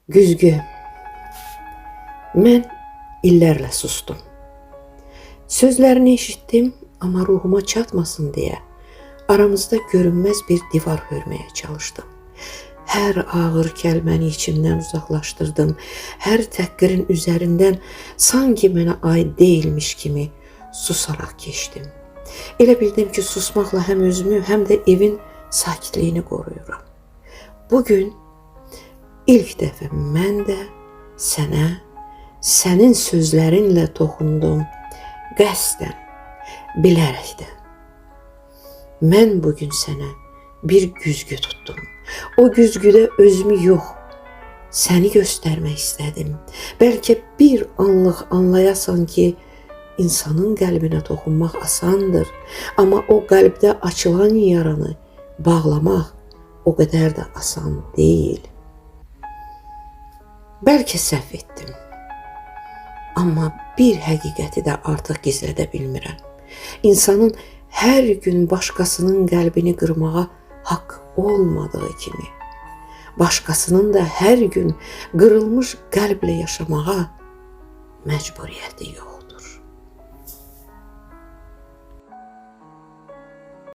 Güzgü. Mən illərlə sustum. Sözlərini eşitdim, amma ruhuma çatmasın deyə aramızda görünməz bir divar hörməyə çalışdım. Hər ağır kəlməni içimdən uzaqlaşdırdım. Hər təhqirin üzərindən sanki mənə aid deyilmiş kimi susaraq keçdim. Elə bildim ki, susmaqla həm özümü, həm də evin sakitliyini qoruyuram. Bugün ilk dəfə mən də sənə, sənin sözlərinlə toxundum, qəsdən, bilərəkdən. Mən bugün sənə bir güzgü tutdum. O güzgüdə özümü yox, səni göstərmək istədim. Bəlkə bir anlıq anlayasan ki, insanın qəlbinə toxunmaq asandır, amma o qəlbdə açılan yaranı bağlamaq o qədər də asan deyil. Bəlkə səhv etdim, amma bir həqiqəti də artıq gizlədə bilmirəm. İnsanın hər gün başqasının qəlbini qırmağa haqq olmadığı kimi, başqasının da hər gün qırılmış qəlblə yaşamağa məcburiyyəti yoxdur.